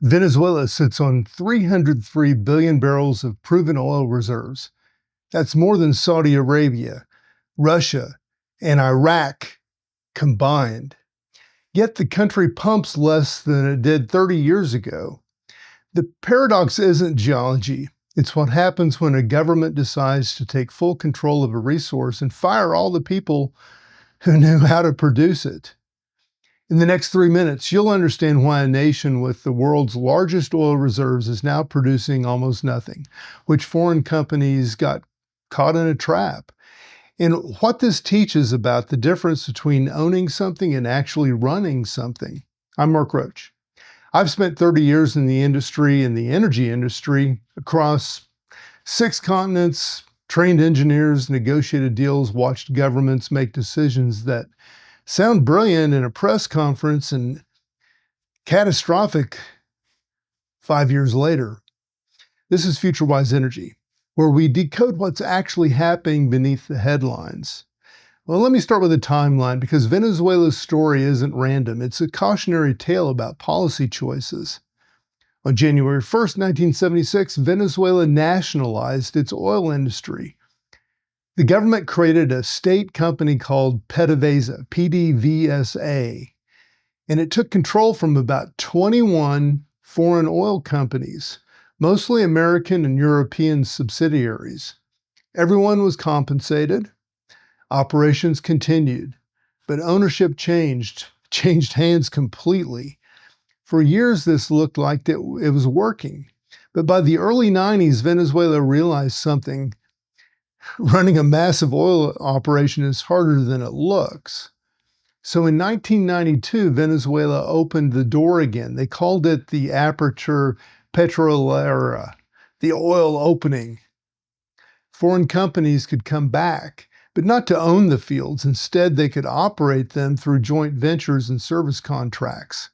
Venezuela sits on 303 billion barrels of proven oil reserves. That's more than Saudi Arabia, Russia, and Iraq combined. Yet the country pumps less than it did 30 years ago. The paradox isn't geology. It's what happens when a government decides to take full control of a resource and fire all the people who knew how to produce it. In the next 3 minutes, you'll understand why a nation with the world's largest oil reserves is now producing almost nothing, which foreign companies got caught in a trap, and what this teaches about the difference between owning something and actually running something. I'm Mark Roach. I've spent 30 years in the energy industry, across 6 continents, trained engineers, negotiated deals, watched governments make decisions that sound brilliant in a press conference and catastrophic 5 years later. This is FutureWise Energy, where we decode what's actually happening beneath the headlines. Well, let me start with a timeline, because Venezuela's story isn't random. It's a cautionary tale about policy choices. On January 1st, 1976, Venezuela nationalized its oil industry. The government created a state company called PDVSA, PDVSA, and it took control from about 21 foreign oil companies, mostly American and European subsidiaries. Everyone was compensated. Operations continued, but ownership changed hands completely. For years, this looked like it was working. But by the early 90s, Venezuela realized something. Running a massive oil operation is harder than it looks. So in 1992, Venezuela opened the door again. They called it the Aperture Petrolera, the oil opening. Foreign companies could come back, but not to own the fields. Instead, they could operate them through joint ventures and service contracts.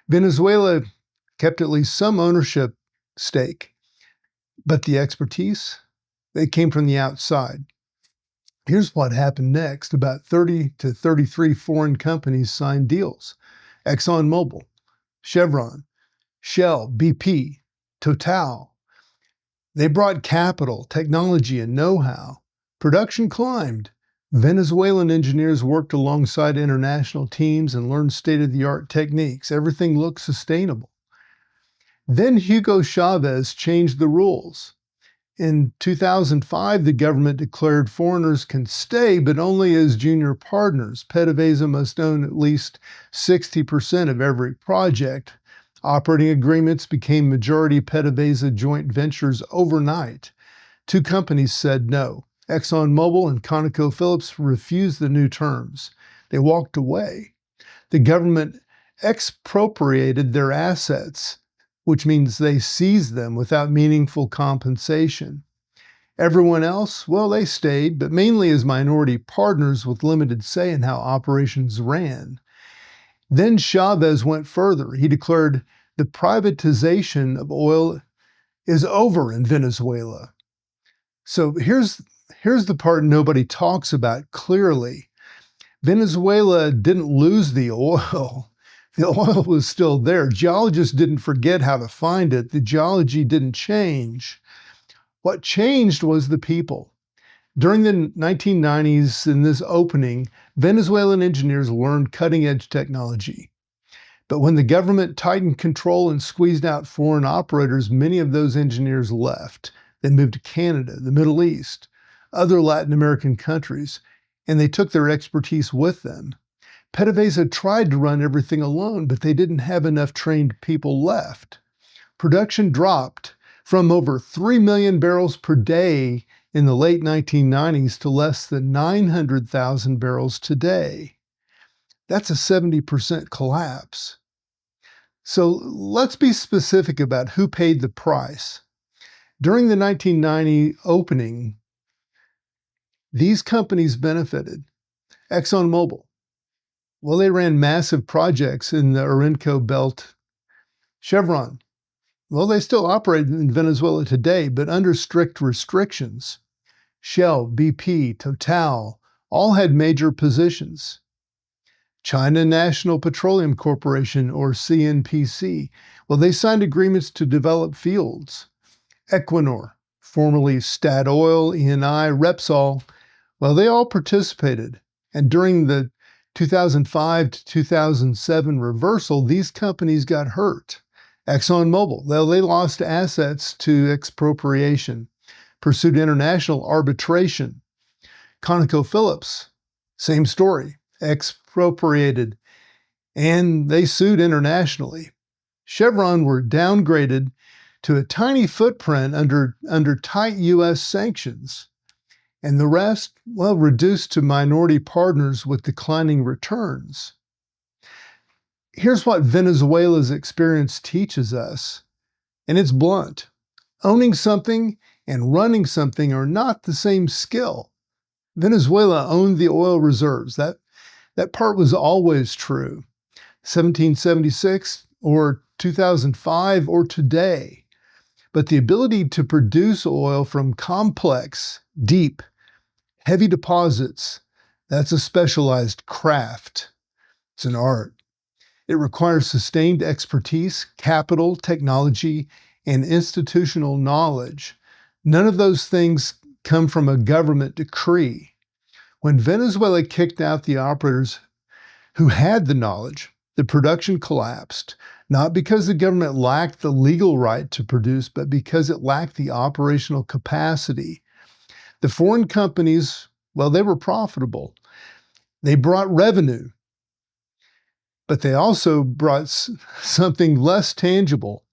Venezuela kept at least some ownership stake, but the expertise, they came from the outside. Here's what happened next. About 30 to 33 foreign companies signed deals. ExxonMobil, Chevron, Shell, BP, Total. They brought capital, technology, and know-how. Production climbed. Venezuelan engineers worked alongside international teams and learned state-of-the-art techniques. Everything looked sustainable. Then Hugo Chavez changed the rules. In 2005, the government declared foreigners can stay, but only as junior partners. PDVSA must own at least 60% of every project. Operating agreements became majority PDVSA joint ventures overnight. 2 companies said no. ExxonMobil and ConocoPhillips refused the new terms. They walked away. The government expropriated their assets, which means they seized them without meaningful compensation. Everyone else, well, they stayed, but mainly as minority partners with limited say in how operations ran. Then Chavez went further. He declared the privatization of oil is over in Venezuela. So here's the part nobody talks about clearly. Venezuela didn't lose the oil. The oil was still there. Geologists didn't forget how to find it. The geology didn't change. What changed was the people. During the 1990s, in this opening, Venezuelan engineers learned cutting-edge technology. But when the government tightened control and squeezed out foreign operators, many of those engineers left. They moved to Canada, the Middle East, other Latin American countries, and they took their expertise with them. PDVSA tried to run everything alone, but they didn't have enough trained people left. Production dropped from over 3 million barrels per day in the late 1990s to less than 900,000 barrels today. That's a 70% collapse. So let's be specific about who paid the price. During the 1990 opening, these companies benefited. ExxonMobil, well, they ran massive projects in the Orinoco Belt. Chevron, well, they still operate in Venezuela today, but under strict restrictions. Shell, BP, Total, all had major positions. China National Petroleum Corporation, or CNPC. Well, they signed agreements to develop fields. Equinor, formerly Statoil, Eni, Repsol, well, they all participated. And during the 2005 to 2007 reversal, these companies got hurt. ExxonMobil, well, they lost assets to expropriation, pursued international arbitration. ConocoPhillips, same story, expropriated, and they sued internationally. Chevron were downgraded to a tiny footprint under tight U.S. sanctions. And the rest, well, reduced to minority partners with declining returns. Here's what Venezuela's experience teaches us, and it's blunt. Owning something and running something are not the same skill. Venezuela owned the oil reserves. That part was always true. 1776 or 2005 or today. But the ability to produce oil from complex, deep, heavy deposits, that's a specialized craft. It's an art. It requires sustained expertise, capital, technology, and institutional knowledge. None of those things come from a government decree. When Venezuela kicked out the operators who had the knowledge, the production collapsed, not because the government lacked the legal right to produce, but because it lacked the operational capacity. The foreign companies, well, they were profitable. They brought revenue, but they also brought something less tangible: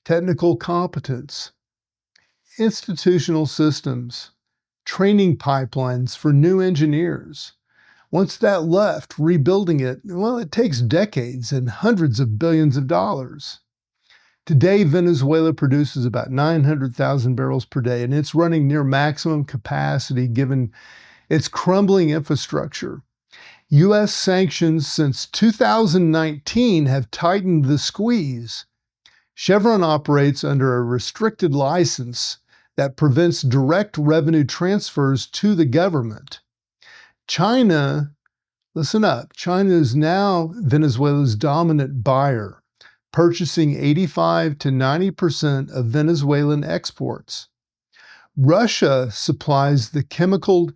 technical competence, institutional systems, training pipelines for new engineers. Once that left, rebuilding it, well, it takes decades and hundreds of billions of dollars. Today, Venezuela produces about 900,000 barrels per day, and it's running near maximum capacity given its crumbling infrastructure. U.S. sanctions since 2019 have tightened the squeeze. Chevron operates under a restricted license that prevents direct revenue transfers to the government. China, listen up, China is now Venezuela's dominant buyer, purchasing 85 to 90% of Venezuelan exports. Russia supplies the chemical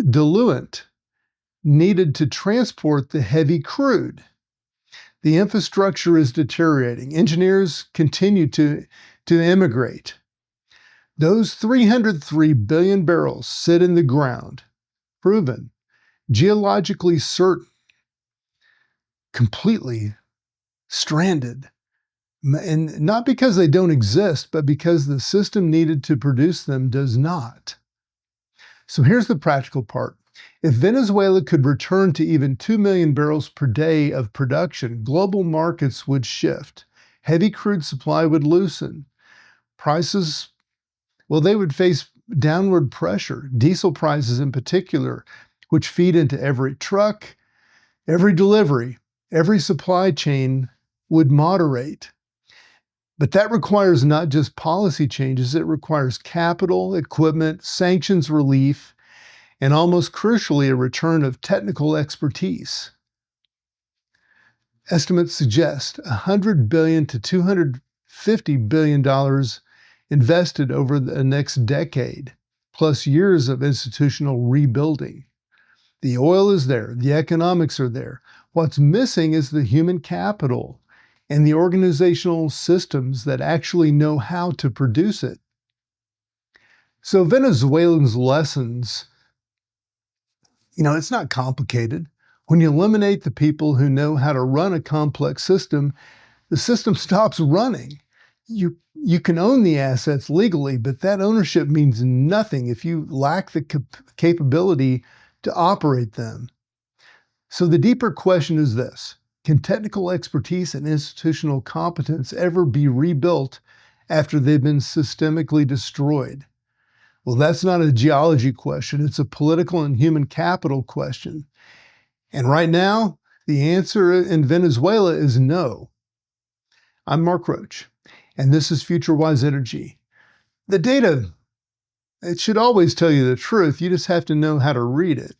diluent needed to transport the heavy crude. The infrastructure is deteriorating. Engineers continue to immigrate. Those 303 billion barrels sit in the ground, proven, geologically certain, completely stranded. And not because they don't exist, but because the system needed to produce them does not. So here's the practical part. If Venezuela could return to even 2 million barrels per day of production, global markets would shift. Heavy crude supply would loosen. Prices, well, they would face downward pressure, diesel prices in particular, which feed into every truck, every delivery, every supply chain would moderate. But that requires not just policy changes, it requires capital, equipment, sanctions relief, and almost crucially, a return of technical expertise. Estimates suggest $100 billion to $250 billion invested over the next decade, plus years of institutional rebuilding. The oil is there, the economics are there. What's missing is the human capital and the organizational systems that actually know how to produce it. So Venezuelans' lessons, it's not complicated. When you eliminate the people who know how to run a complex system, the system stops running. You can own the assets legally, but that ownership means nothing if you lack the capability to operate them. So the deeper question is this: can technical expertise and institutional competence ever be rebuilt after they've been systemically destroyed? Well, that's not a geology question. It's a political and human capital question. And right now, the answer in Venezuela is no. I'm Mark Roach, and this is FutureWise Energy. The data, it should always tell you the truth. You just have to know how to read it.